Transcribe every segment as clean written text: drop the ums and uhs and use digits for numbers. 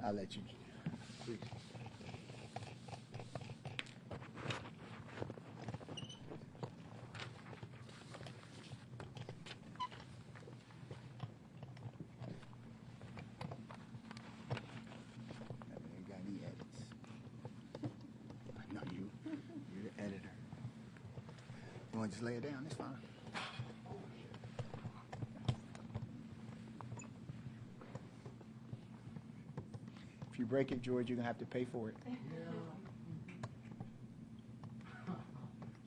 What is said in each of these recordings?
I'll let you. Please. You got any edits? I know you're the editor. You want to just lay it down? It's fine. If you break it, George, you're going to have to pay for it. Yeah.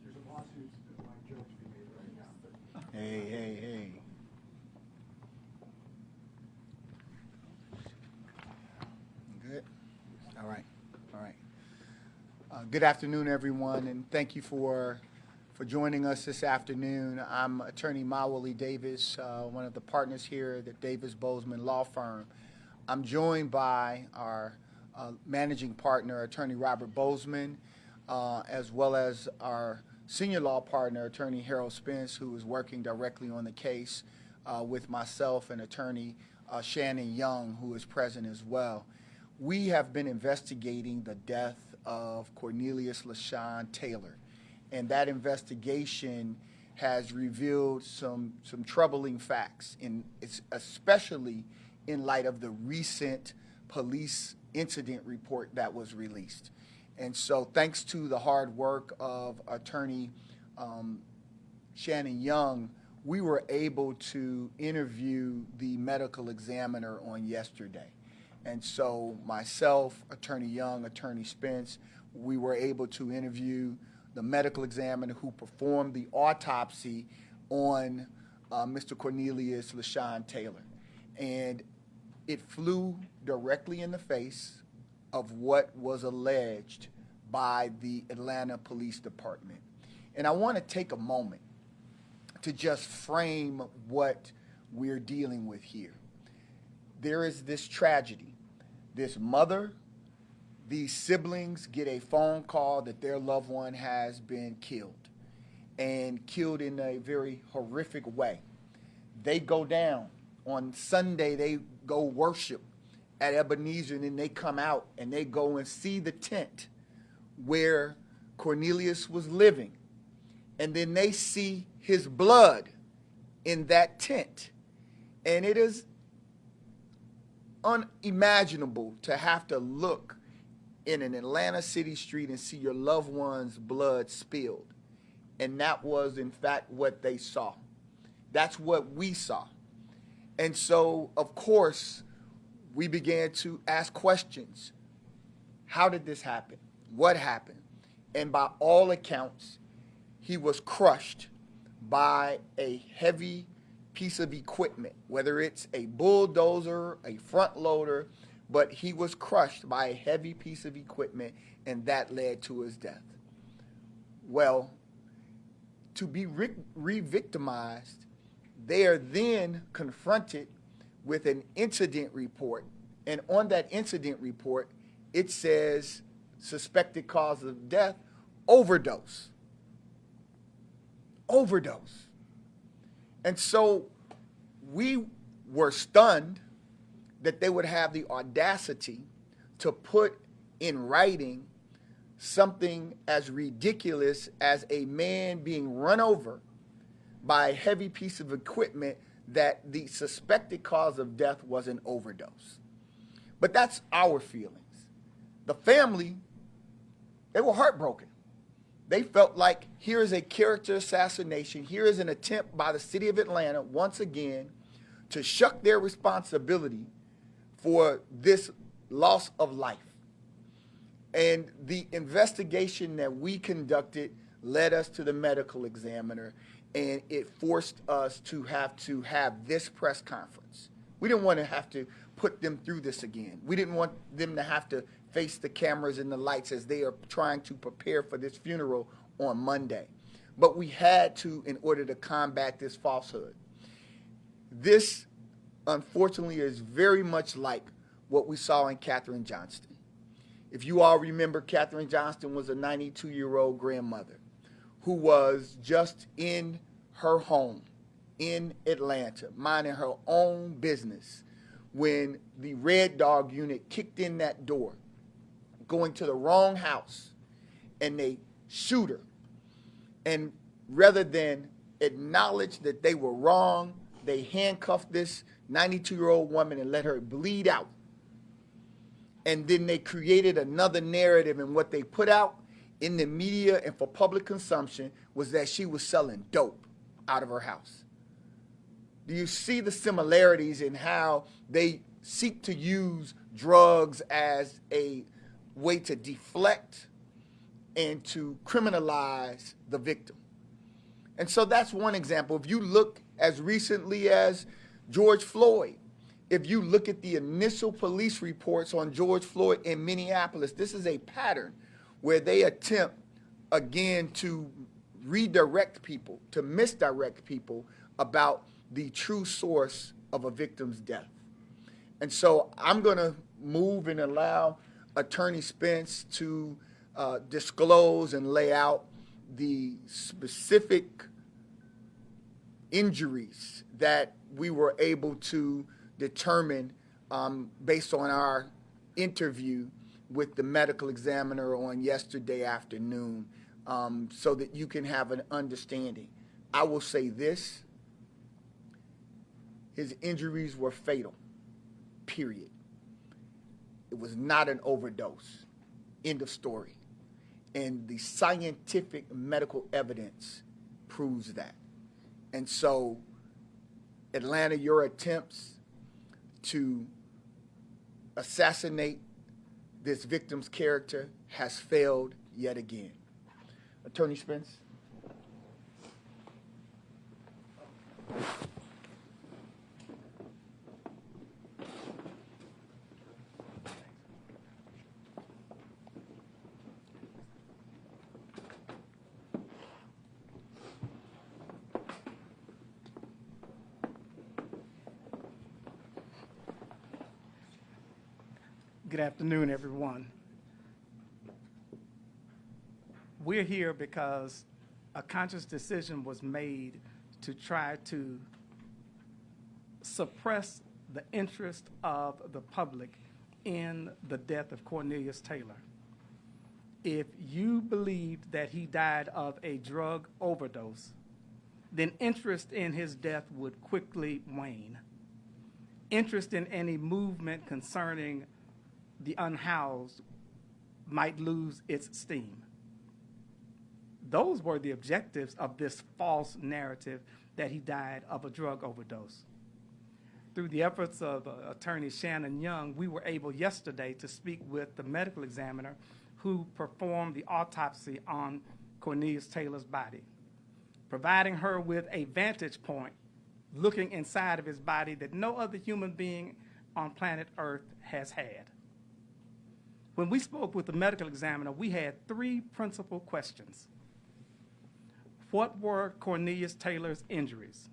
There's a lawsuit that might jokes be made right now. Hey. Good? All right. Good afternoon, everyone, and thank you for joining us this afternoon. I'm Attorney Mawuli Davis, one of the partners here at the Davis Bozeman Law Firm. I'm joined by our managing partner, Attorney Robert Bozeman, as well as our senior law partner, Attorney Harold Spence, who is working directly on the case with myself and Attorney Shannon Young, who is present as well. We have been investigating the death of Cornelius Taylor, and that investigation has revealed some troubling facts, especially in light of the recent police incident report that was released. And so thanks to the hard work of Attorney Shannon Young, we were able to interview the medical examiner on yesterday. And so myself, Attorney Young, Attorney Spence, we were able to interview the medical examiner who performed the autopsy on Mr. Cornelius Taylor. And it flew directly in the face of what was alleged by the Atlanta Police Department. And I want to take a moment to just frame what we're dealing with here. There is this tragedy. This mother, these siblings get a phone call that their loved one has been killed, and killed in a very horrific way. They go down. On Sunday, they go worship at Ebenezer, and then they come out and they go and see the tent where Cornelius was living. And then they see his blood in that tent. And it is unimaginable to have to look in an Atlanta city street and see your loved one's blood spilled. And that was, in fact, what they saw. That's what we saw. And so, of course, we began to ask questions. How did this happen? What happened? And by all accounts, he was crushed by a heavy piece of equipment, whether it's a bulldozer, a front loader, but he was crushed by a heavy piece of equipment, and that led to his death. Well, to be re-victimized, they are then confronted with an incident report, and on that incident report, it says suspected cause of death, overdose. Overdose. And so we were stunned that they would have the audacity to put in writing something as ridiculous as a man being run over by a heavy piece of equipment that the suspected cause of death was an overdose. But that's our feelings. The family, they were heartbroken. They felt like here is a character assassination. Here is an attempt by the city of Atlanta, once again, to shuck their responsibility for this loss of life. And the investigation that we conducted led us to the medical examiner, and it forced us to have this press conference. We didn't want to have to put them through this again. We didn't want them to have to face the cameras and the lights as they are trying to prepare for this funeral on Monday. But we had to in order to combat this falsehood. This, unfortunately, is very much like what we saw in Katherine Johnston. If you all remember, Katherine Johnston was a 92-year-old grandmother who was just in her home in Atlanta, minding her own business, when the Red Dog unit kicked in that door, going to the wrong house, and they shoot her. And rather than acknowledge that they were wrong, they handcuffed this 92-year-old woman and let her bleed out. And then they created another narrative, and what they put out in the media and for public consumption was that she was selling dope out of her house. Do you see the similarities in how they seek to use drugs as a way to deflect and to criminalize the victim? And so that's one example. If you look as recently as George Floyd, if you look at the initial police reports on George Floyd in Minneapolis, this is a pattern where they attempt, again, to redirect people, to misdirect people about the true source of a victim's death. And so I'm going to move and allow Attorney Spence to disclose and lay out the specific injuries that we were able to determine based on our interview with the medical examiner on yesterday afternoon, so that you can have an understanding. I will say this: his injuries were fatal, period. It was not an overdose. End of story. And the scientific medical evidence proves that. And so, Atlanta, your attempts to assassinate this victim's character has failed yet again. Attorney Spence. Good afternoon, everyone. We're here because a conscious decision was made to try to suppress the interest of the public in the death of Cornelius Taylor. If you believed that he died of a drug overdose, then interest in his death would quickly wane. Interest in any movement concerning the unhoused might lose its steam. Those were the objectives of this false narrative that he died of a drug overdose. Through the efforts of Attorney Shannon Young, we were able yesterday to speak with the medical examiner who performed the autopsy on Cornelius Taylor's body, providing her with a vantage point looking inside of his body that no other human being on planet Earth has had. When we spoke with the medical examiner, we had three principal questions. What were Cornelius Taylor's injuries?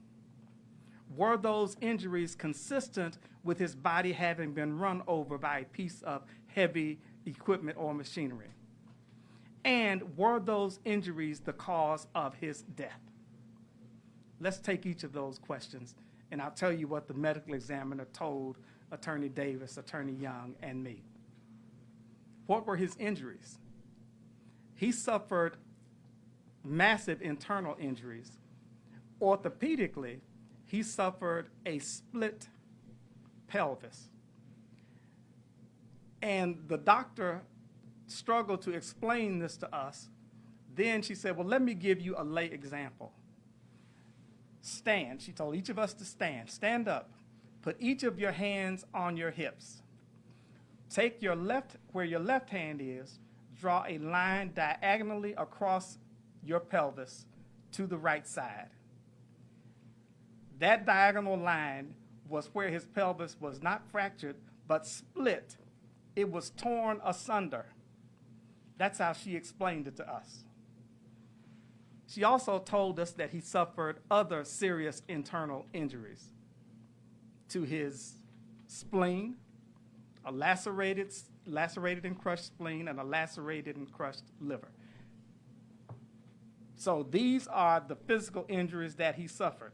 Were those injuries consistent with his body having been run over by a piece of heavy equipment or machinery? And were those injuries the cause of his death? Let's take each of those questions, and I'll tell you what the medical examiner told Attorney Davis, Attorney Young, and me. What were his injuries? He suffered massive internal injuries. Orthopedically, he suffered a split pelvis. And the doctor struggled to explain this to us. Then she said, well, let me give you a lay example. Stand. She told each of us to stand. Stand up. Put each of your hands on your hips. Take your left, where your left hand is, draw a line diagonally across your pelvis to the right side. That diagonal line was where his pelvis was not fractured, but split. It was torn asunder. That's how she explained it to us. She also told us that he suffered other serious internal injuries to his spleen, a lacerated and crushed spleen, and a lacerated and crushed liver. So these are the physical injuries that he suffered.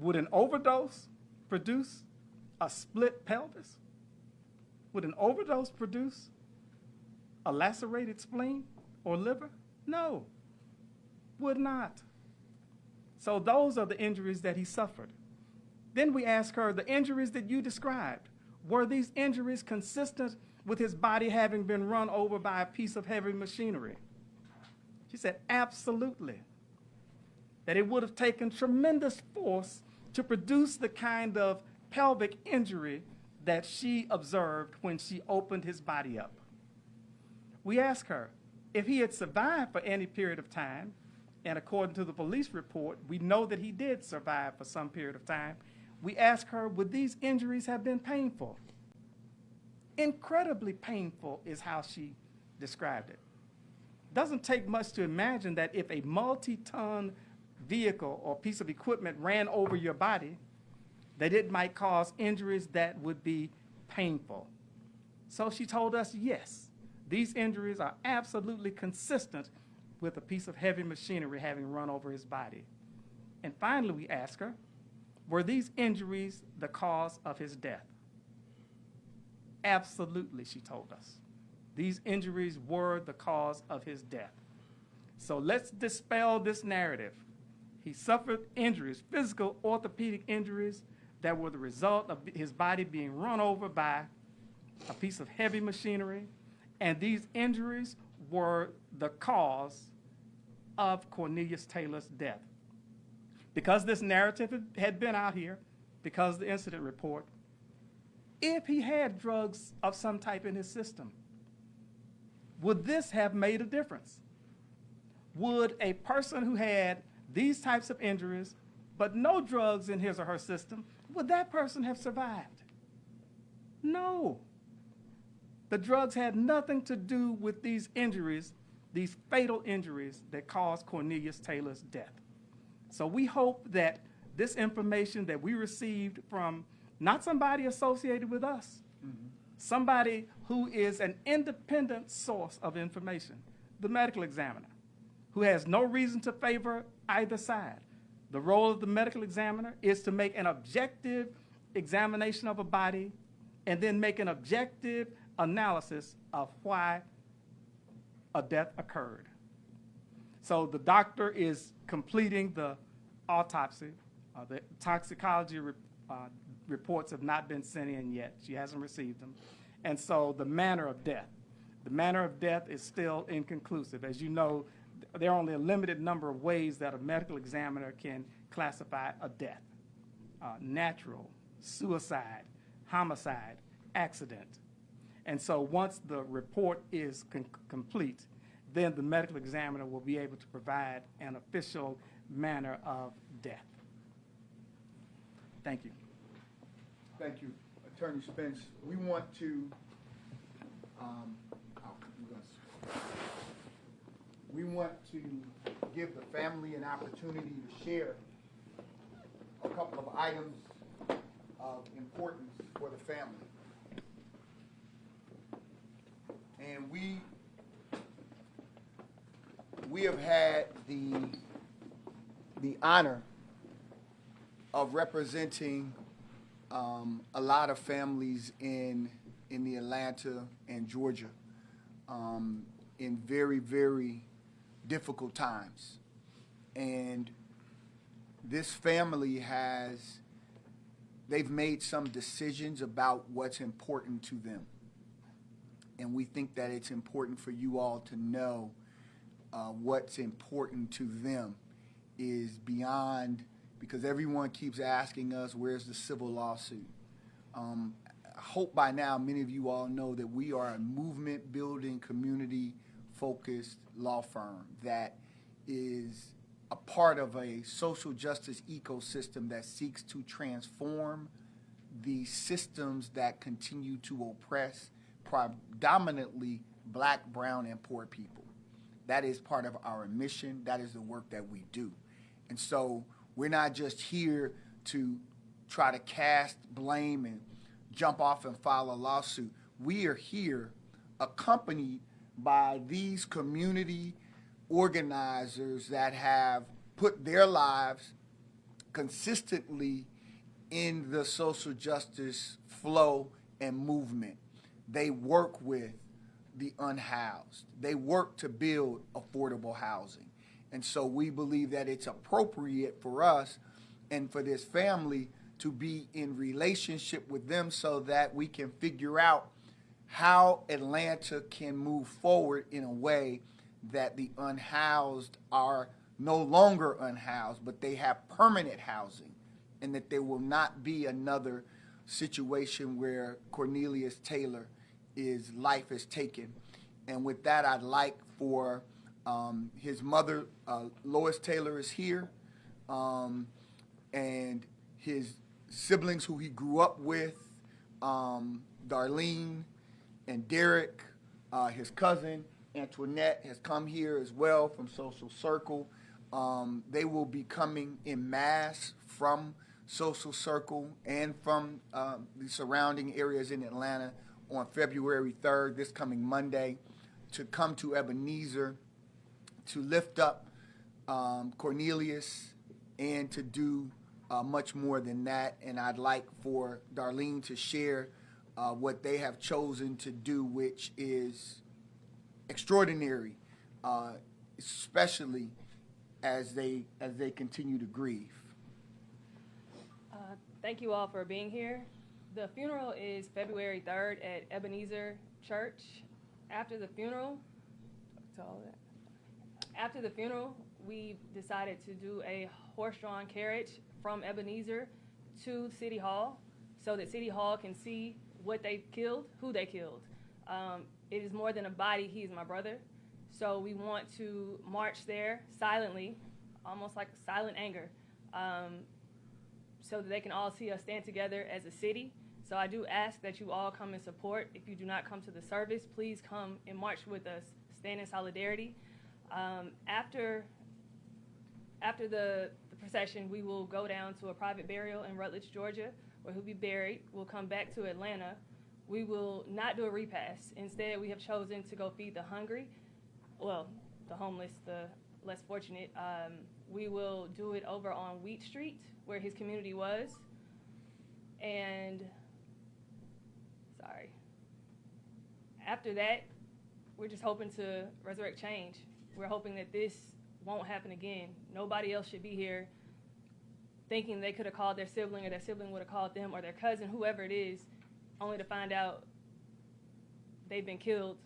Would an overdose produce a split pelvis? Would an overdose produce a lacerated spleen or liver? No, would not. So those are the injuries that he suffered. Then we ask her, the injuries that you described, were these injuries consistent with his body having been run over by a piece of heavy machinery? She said, absolutely. That it would have taken tremendous force to produce the kind of pelvic injury that she observed when she opened his body up. We ask her, if he had survived for any period of time, and according to the police report, we know that he did survive for some period of time, we ask her, would these injuries have been painful? Incredibly painful is how she described it. Doesn't take much to imagine that if a multi-ton vehicle or piece of equipment ran over your body, that it might cause injuries that would be painful. So she told us, yes, these injuries are absolutely consistent with a piece of heavy machinery having run over his body. And finally, we asked her, were these injuries the cause of his death? Absolutely, she told us. These injuries were the cause of his death. So let's dispel this narrative. He suffered injuries, physical orthopedic injuries that were the result of his body being run over by a piece of heavy machinery, and these injuries were the cause of Cornelius Taylor's death. Because this narrative had been out here, because of the incident report, if he had drugs of some type in his system, would this have made a difference? Would a person who had these types of injuries, but no drugs in his or her system, would that person have survived? No. The drugs had nothing to do with these injuries, these fatal injuries that caused Cornelius Taylor's death. So we hope that this information that we received from not somebody associated with us, somebody who is an independent source of information, the medical examiner, who has no reason to favor either side. The role of the medical examiner is to make an objective examination of a body and then make an objective analysis of why a death occurred. So the doctor is completing the autopsy. The toxicology reports have not been sent in yet. She hasn't received them. And so the manner of death is still inconclusive. As you know, there are only a limited number of ways that a medical examiner can classify a death. Natural, suicide, homicide, accident. And so once the report is complete, then the medical examiner will be able to provide an official manner of death. Thank you. Thank you, Attorney Spence. We want to, give the family an opportunity to share a couple of items of importance for the family. And we have had the honor of representing a lot of families in the Atlanta and Georgia in very, very difficult times. And this family they've made some decisions about what's important to them. And we think that it's important for you all to know what's important to them is beyond, because everyone keeps asking us, where's the civil lawsuit? I hope by now many of you all know that we are a movement-building, community-focused law firm that is a part of a social justice ecosystem that seeks to transform the systems that continue to oppress predominantly Black, brown, and poor people. That is part of our mission. That is the work that we do. And so we're not just here to try to cast blame and jump off and file a lawsuit. We are here accompanied by these community organizers that have put their lives consistently in the social justice flow and movement. They work with the unhoused. They work to build affordable housing. And so we believe that it's appropriate for us and for this family to be in relationship with them so that we can figure out how Atlanta can move forward in a way that the unhoused are no longer unhoused, but they have permanent housing, and that there will not be another situation where Cornelius Taylor life is taken. And with that, I'd like for his mother, Lois Taylor, is here, and his siblings who he grew up with, Darlene and Derek, his cousin Antoinette has come here as well from Social Circle. They will be coming in mass from Social Circle and from the surrounding areas in Atlanta on February 3rd, this coming Monday, to come to Ebenezer to lift up Cornelius and to do much more than that. And I'd like for Darlene to share what they have chosen to do, which is extraordinary, especially as they continue to grieve. Thank you all for being here. The funeral is February 3rd at Ebenezer Church. After the funeral, we decided to do a horse-drawn carriage from Ebenezer to City Hall so that City Hall can see what they killed, who they killed. It is more than a body. He is my brother. So we want to march there silently, almost like silent anger, so that they can all see us stand together as a city. So I do ask that you all come and support. If you do not come to the service, please come and march with us, stand in solidarity. After the procession, we will go down to a private burial in Rutledge, Georgia, where he'll be buried. We'll come back to Atlanta. We will not do a repast. Instead, we have chosen to go feed the hungry, well, the homeless, the less fortunate. We will do it over on Wheat Street, where his community was. And, after that, we're just hoping to resurrect change. We're hoping that this won't happen again. Nobody else should be here thinking they could have called their sibling or their sibling would have called them or their cousin, whoever it is, only to find out they've been killed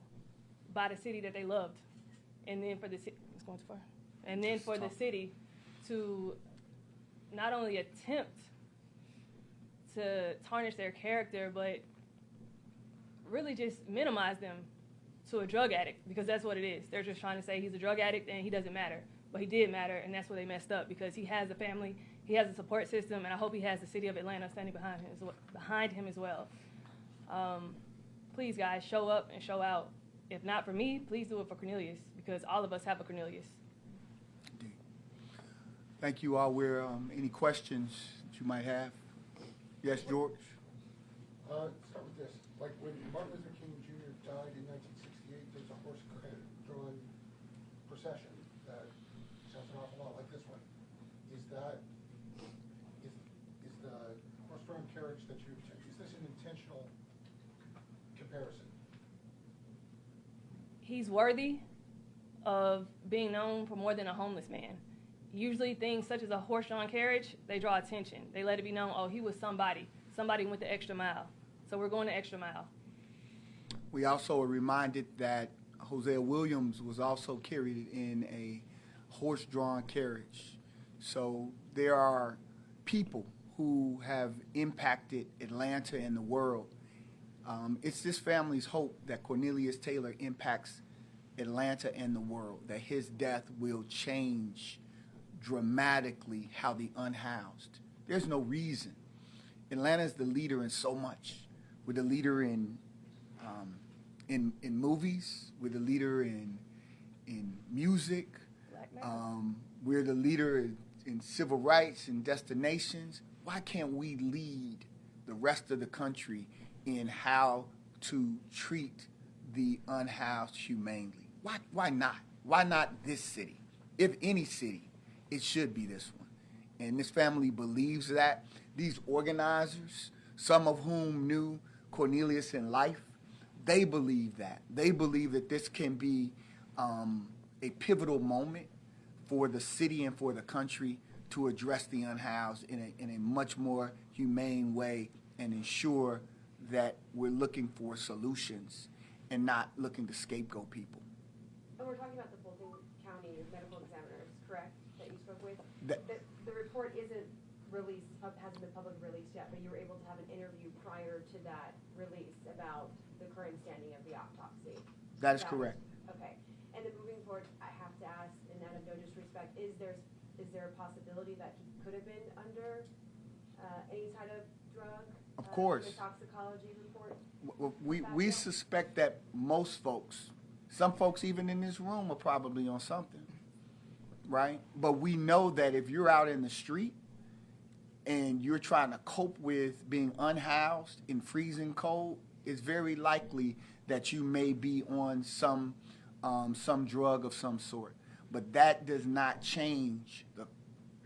by the city that they loved. And then for the city, it's going too far. And then for the city to not only attempt to tarnish their character, but really just minimize them to a drug addict, because that's what it is. They're just trying to say he's a drug addict and he doesn't matter. But he did matter, and that's where they messed up, because he has a family, he has a support system, and I hope he has the city of Atlanta standing behind him as well. Please, guys, show up and show out. If not for me, please do it for Cornelius, because all of us have a Cornelius. Indeed. Thank you all. Any questions that you might have? Yes, George? Start with this. Like when Martin Luther King Jr. died in 1968, there's a horse-drawn procession that sounds an awful lot like this one. Is the horse-drawn carriage that you, is this an intentional comparison? He's worthy of being known for more than a homeless man. Usually things such as a horse-drawn carriage, they draw attention. They let it be known, oh, he was somebody went the extra mile. So we're going the extra mile. We also are reminded that Hosea Williams was also carried in a horse-drawn carriage. So there are people who have impacted Atlanta and the world. It's this family's hope that Cornelius Taylor impacts Atlanta and the world, that his death will change dramatically how the unhoused. There's no reason. Atlanta is the leader in so much. We're the leader in movies. We're the leader in music. We're the leader in civil rights and destinations. Why can't we lead the rest of the country in how to treat the unhoused humanely? Why not? Why not this city? If any city, it should be this one. And this family believes that. These organizers, some of whom knew Cornelius in life, they believe that. They believe that this can be a pivotal moment for the city and for the country to address the unhoused in a much more humane way and ensure that we're looking for solutions and not looking to scapegoat people. And we're talking about the Fulton County medical examiners, correct, that you spoke with? That- The report isn't released, hasn't been publicly released yet, but you were able to have an interview prior to that release about the current standing of the autopsy. That is correct. Okay. And then moving forward, I have to ask, and out of no disrespect, is there a possibility that he could have been under any kind of drug? Of course. The toxicology report? We suspect that most folks, some folks even in this room, are probably on something, right? But we know that if you're out in the street and you're trying to cope with being unhoused in freezing cold, it's very likely that you may be on some drug of some sort. But that does not change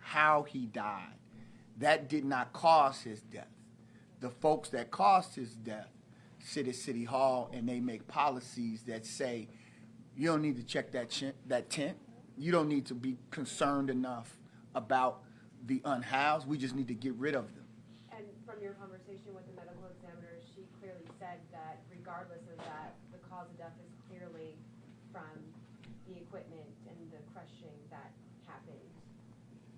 how he died. That did not cause his death. The folks that caused his death sit at City Hall and they make policies that say, you don't need to check that tent. You don't need to be concerned enough about the unhoused. We just need to get rid of them. And from your conversation with the medical examiner, she clearly said that regardless of that, the cause of death is clearly from the equipment and the crushing that happened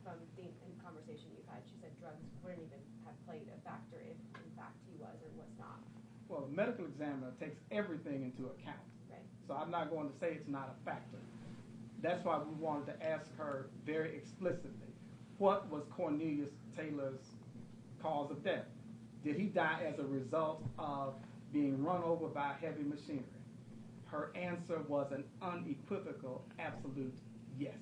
from the conversation you've had. She said drugs wouldn't even have played a factor if in fact he was or was not. Well, the medical examiner takes everything into account. Right. So I'm not going to say it's not a factor. That's why we wanted to ask her very explicitly, what was Cornelius Taylor's cause of death? Did he die as a result of being run over by heavy machinery? Her answer was an unequivocal, absolute yes.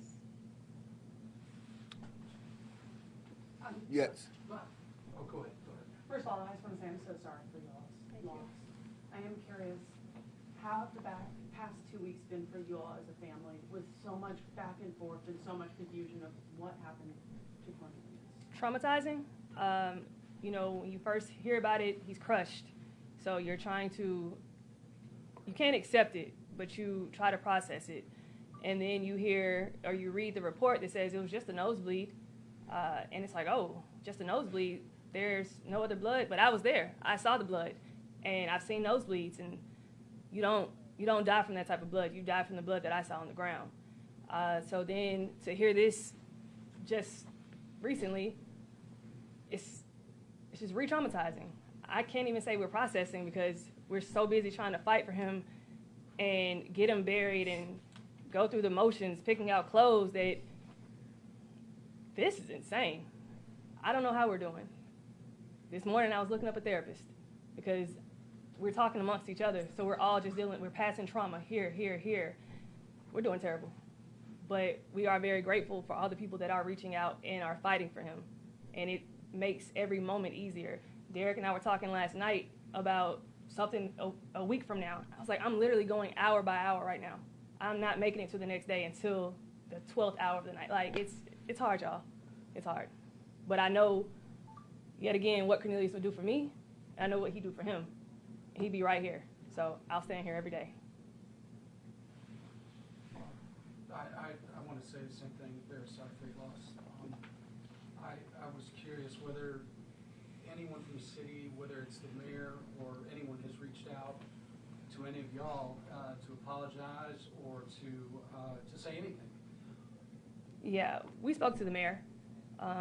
Yes. Oh, go ahead. First of all, I just want to say I'm so sorry for y'all's loss. I am curious, how have the past 2 weeks been for you all as a family with so much back and forth and so much confusion of what happened to Cornelius? Traumatizing. When you first hear about it, he's crushed. So you're trying to, you can't accept it, but you try to process it. And then you hear or you read the report that says it was just a nosebleed. And it's like, oh, just a nosebleed. There's no other blood, but I was there. I saw the blood, and I've seen nosebleeds. And you don't die from that type of blood. You die from the blood that I saw on the ground. So then to hear this just recently, it's just re-traumatizing. I can't even say we're processing because we're so busy trying to fight for him and get him buried and go through the motions, picking out clothes that this is insane. I don't know how we're doing. This morning I was looking up a therapist because we're talking amongst each other. So we're all just we're passing trauma here, here, here. We're doing terrible. But we are very grateful for all the people that are reaching out and are fighting for him. And it makes every moment easier. Derek and I were talking last night about something a week from now. I was like, I'm literally going hour by hour right now. I'm not making it to the next day until the 12th hour of the night. Like, it's hard, y'all. It's hard. But I know, yet again, what Cornelius would do for me. I know what he'd do for him. And he'd be right here. So I'll stand here every day. I want to say the same thing. Very sorry for your loss. I was curious whether anyone from the city, whether it's the mayor or anyone, has reached out to any of y'all to apologize or to say anything. Yeah, we spoke to the mayor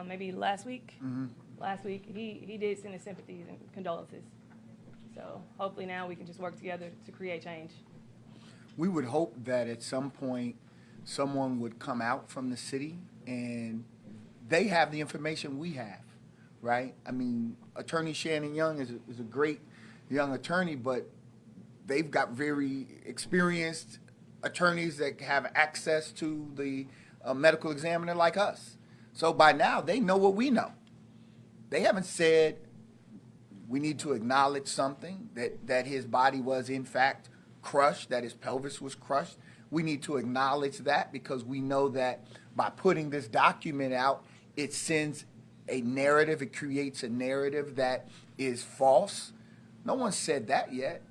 maybe last week. Mm-hmm. Last week, he did send his sympathies and condolences. So hopefully now we can just work together to create change. We would hope that at some point someone would come out from the city and they have the information we have, right? I mean, Attorney Shannon Young is a great young attorney, but they've got very experienced attorneys that have access to the medical examiner like us. So by now, they know what we know. They haven't said we need to acknowledge something, that his body was in fact crushed, that his pelvis was crushed. We need to acknowledge that because we know that by putting this document out, it sends a narrative, it creates a narrative that is false. No one said that yet.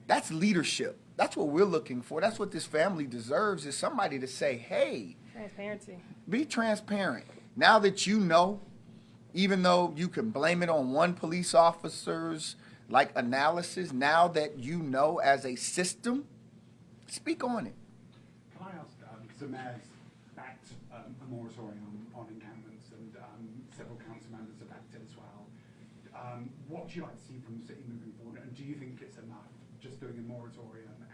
That's leadership. That's what we're looking for. That's what this family deserves, is somebody to say, hey, Transparency. be transparent. Now that you know, even though you can blame it on one police officer's like analysis, now that you know as a system, speak on it. Can I ask, the mayor's backed a moratorium on encampments, and several council members have backed it as well. What do you like to see from the city moving forward, and do you think it's enough just doing a moratorium and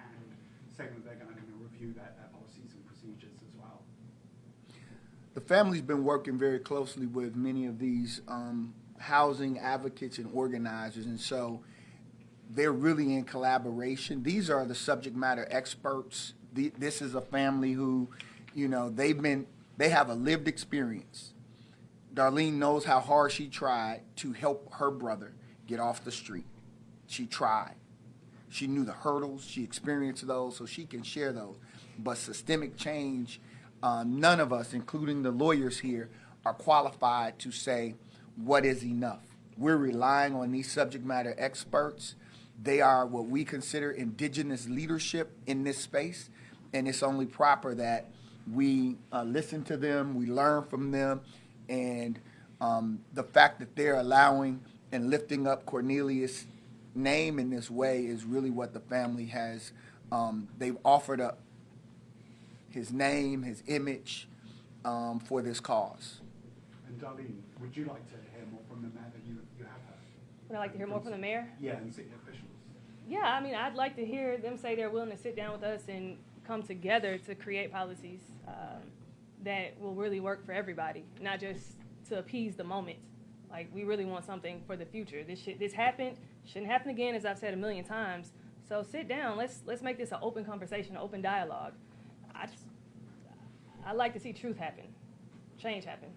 saying that they're going to review their policies and procedures as well? The family's been working very closely with many of these housing advocates and organizers, and so they're really in collaboration. These are the subject matter experts. This is a family who, you know, they have a lived experience. Darlene knows how hard she tried to help her brother get off the street. She tried. She knew the hurdles. She experienced those, so she can share those. But systemic change, none of us, including the lawyers here, are qualified to say what is enough. We're relying on these subject matter experts. They are what we consider indigenous leadership in this space, and it's only proper that we listen to them, we learn from them, and the fact that they're allowing and lifting up Cornelius' name in this way is really what the family has. They've offered up his name, his image for this cause. And Darlene, would you like to hear more from the mayor that you have heard? Would I like to hear more from the mayor? Yeah, and city officials. Yeah, I mean, I'd like to hear them say they're willing to sit down with us and come together to create policies that will really work for everybody, not just to appease the moment. Like, we really want something for the future. This happened, shouldn't happen again, as I've said a million times. So sit down, let's make this an open conversation, an open dialogue. I like to see truth happen, change happen.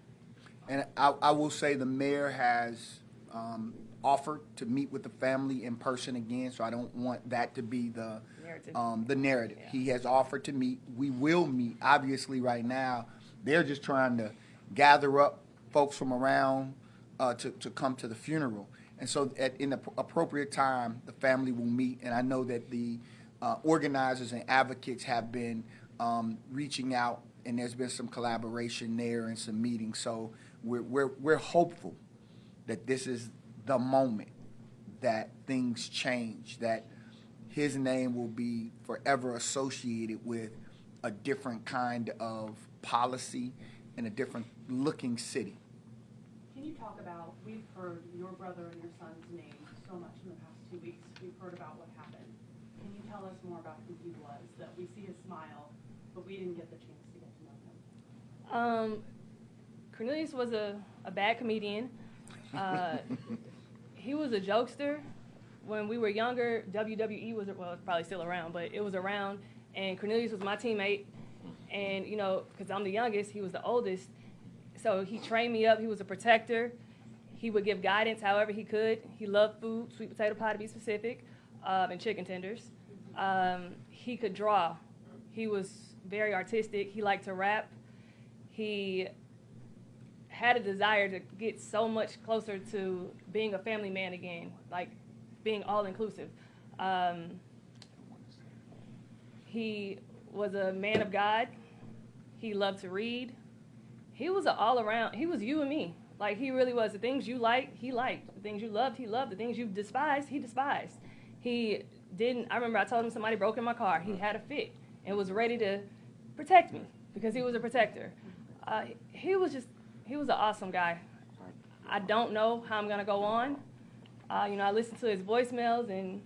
And I will say the mayor has offered to meet with the family in person again, so I don't want that to be the narrative. Yeah. He has offered to meet. We will meet. Obviously, right now, they're just trying to gather up folks from around to come to the funeral. And so in the appropriate time, the family will meet. And I know that the organizers and advocates have been reaching out, and there's been some collaboration there and some meetings. So we're hopeful that this is the moment that things change, that his name will be forever associated with a different kind of policy and a different looking city. Can you talk about, we've heard your brother and your son's name so much in the past 2 weeks. We've heard about what happened. Can you tell us more about who he was? That we see his smile, but we didn't get the chance to get to know him. Cornelius was a bad comedian. He was a jokester. When we were younger, WWE was, well, it's probably still around, but it was around, and Cornelius was my teammate. And, you know, because I'm the youngest, he was the oldest. So he trained me up. He was a protector. He would give guidance however he could. He loved food, sweet potato pie to be specific, and chicken tenders. He could draw. He was very artistic. He liked to rap. He had a desire to get so much closer to being a family man again, like being all-inclusive. He was a man of God. He loved to read. He was an all-around, he was you and me. Like, he really was. The things you liked, he liked. The things you loved, he loved. The things you despised, he despised. He didn't, I remember I told him somebody broke in my car. He had a fit and was ready to protect me because he was a protector. He was an awesome guy. I don't know how I'm going to go on. You know, I listen to his voicemails, and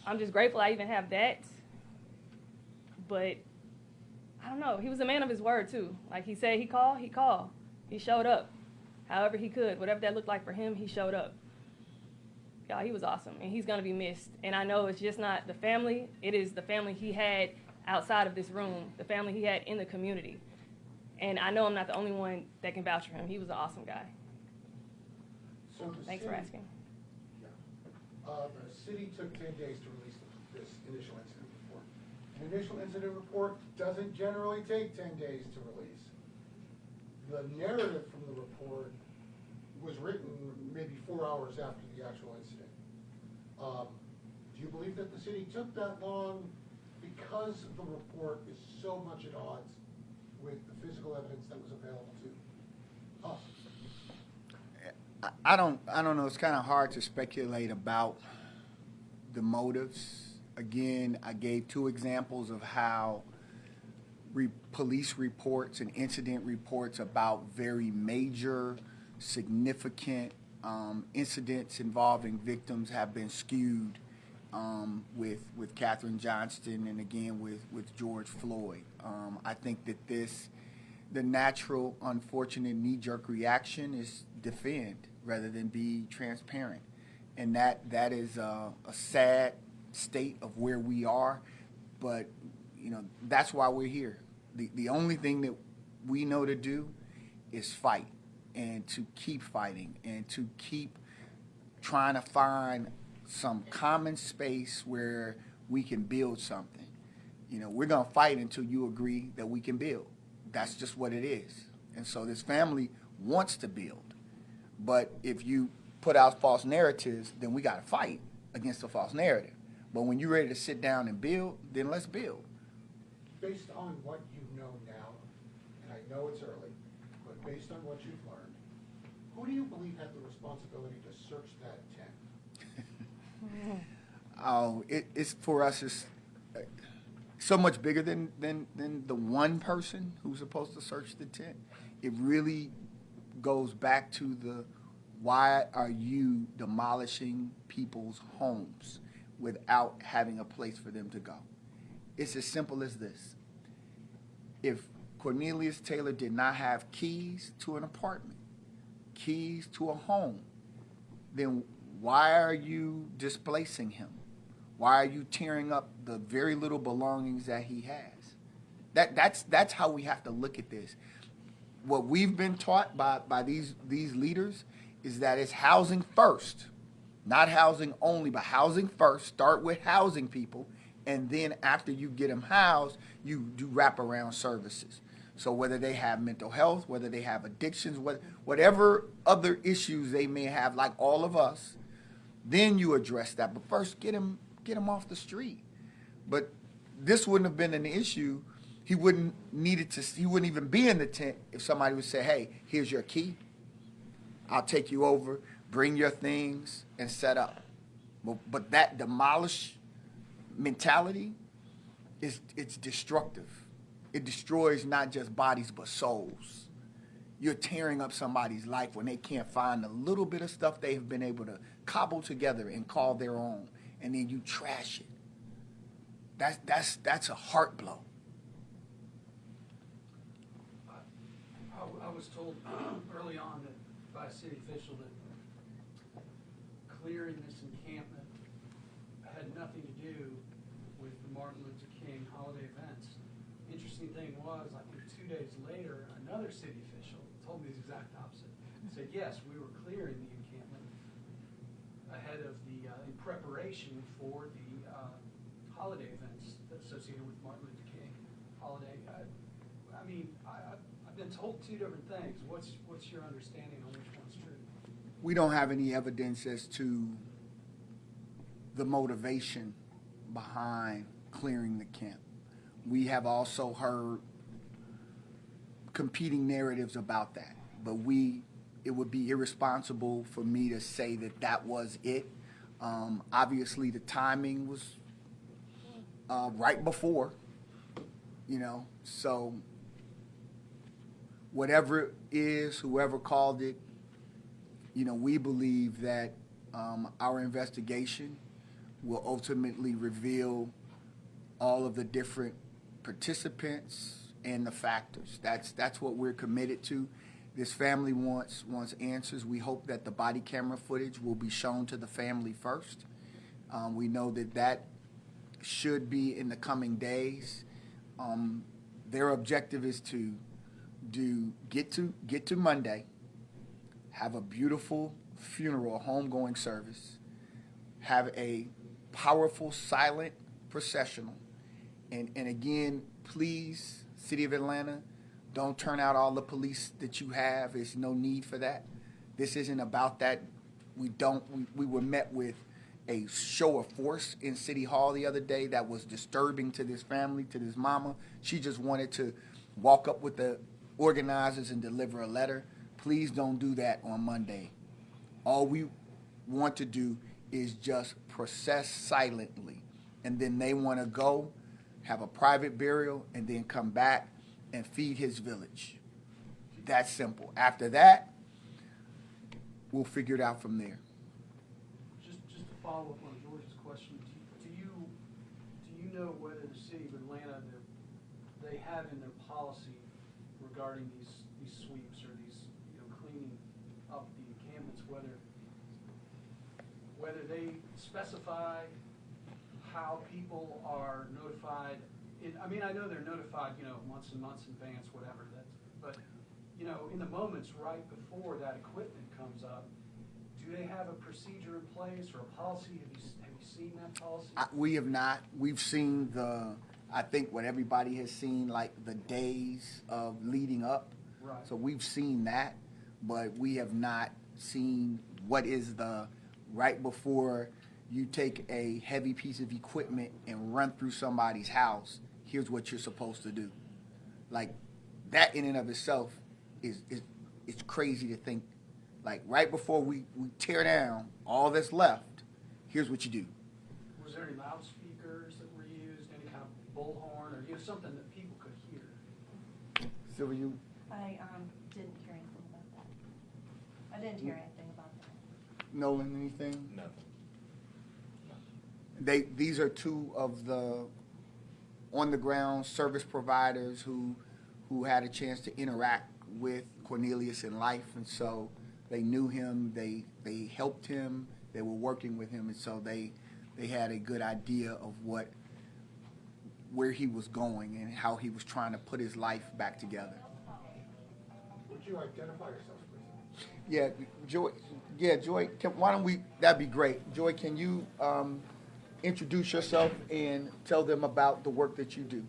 I'm just grateful I even have that. But I don't know. He was a man of his word, too. Like he said, he called. He showed up however he could. Whatever that looked like for him, he showed up. Yeah, he was awesome, and he's going to be missed. And I know it's just not the family. It is the family he had outside of this room, the family he had in the community. And I know I'm not the only one that can vouch for him. He was an awesome guy. So the Thanks for city- asking. Yeah. The city took 10 days to release this initial incident report. An initial incident report doesn't generally take 10 days to release. the narrative from the report was written maybe 4 hours after the actual incident. Do you believe that the city took that long because the report is so much at odds with the physical evidence that was available to us? I don't know. It's kind of hard to speculate about the motives. Again, I gave 2 examples of how police reports and incident reports about very major, significant incidents involving victims have been skewed with Katherine Johnston and again with George Floyd. I think that the natural, unfortunate knee-jerk reaction is defend rather than be transparent. And that is a sad state of where we are, but that's why we're here. The only thing that we know to do is fight and to keep fighting and to keep trying to find some common space where we can build something. We're going to fight until you agree that we can build. That's just what it is. And so this family wants to build. But if you put out false narratives, then we got to fight against the false narrative. But when you're ready to sit down and build, then let's build. Based on what you know now, and I know it's early, but based on what you've learned, who do you believe had the responsibility to search that tent? It's for us. It's so much bigger than the one person who's supposed to search the tent. It really goes back to the why are you demolishing people's homes without having a place for them to go? It's as simple as this. If Cornelius Taylor did not have keys to an apartment, keys to a home, then why are you displacing him? Why are you tearing up the very little belongings that he has? That's how we have to look at this. What we've been taught by these leaders is that it's housing first, not housing only, but housing first. Start with housing people, and then after you get them housed, you do wraparound services. So whether they have mental health, whether they have addictions, whatever other issues they may have, like all of us, then you address that. But first, get them off the street. But this wouldn't have been an issue. He wouldn't even be in the tent if somebody would say, hey, here's your key. I'll take you over, bring your things, and set up. But that demolish mentality, it's destructive. It destroys not just bodies, but souls. You're tearing up somebody's life when they can't find the little bit of stuff they've been able to cobble together and call their own, and then you trash it. That's a heart blow. I was told early on that by a city official that clearing this encampment had nothing to do with the Martin Luther King holiday events. Interesting thing was, I think 2 days later, another city official told me the exact opposite. Said, yes, we were clearing the encampment ahead of in preparation for the holiday events associated with Martin Luther King holiday. I've been told 2 different things. What's your understanding on which one's true? We don't have any evidence as to the motivation behind clearing the camp. We have also heard competing narratives about that, but it would be irresponsible for me to say that was it. Obviously, the timing was right before, so whatever it is, whoever called it, we believe that our investigation will ultimately reveal all of the different participants and the factors. That's what we're committed to. This family wants answers. We hope that the body camera footage will be shown to the family first. We know that should be in the coming days. Their objective is to get to Monday, have a beautiful funeral, a homegoing service, have a powerful silent processional, and again, please, City of Atlanta, Don't turn out all the police that you have. There's no need for that. This isn't about that. We were met with a show of force in City Hall the other day that was disturbing to this family, to this mama. She just wanted to walk up with the organizers and deliver a letter. Please don't do that on Monday. All we want to do is just process silently. And then they want to go, have a private burial, and then come back and feed his village. That's simple. After that, we'll figure it out from there. Just to follow up on George's question, do you know whether the city of Atlanta, they have in their policy regarding these sweeps or these, cleaning up the encampments, whether they specify how people are notified? I know they're notified, months and months in advance, whatever. But in the moments right before that equipment comes up, do they have a procedure in place or a policy? Have you seen that policy? We have not. We've seen I think what everybody has seen, like the days of leading up. Right. So we've seen that, but we have not seen what is the right before you take a heavy piece of equipment and run through somebody's house. Here's what you're supposed to do. Like that in and of itself is crazy to think. Like right before we tear down all that's left, here's what you do. Was there any loudspeakers that were used, any kind of bullhorn, or something that people could hear? Sylvia, you? I didn't hear anything about that. I didn't hear anything about that. Nolan, anything? Nothing. These are two of the on-the-ground service providers who had a chance to interact with Cornelius in life, and so they knew him, they helped him, they were working with him, and so they had a good idea of where he was going and how he was trying to put his life back together. Would you identify yourself, please? Yeah, Joy. Yeah, Joy. Why don't we? That'd be great. Joy, can you introduce yourself and tell them about the work that you do?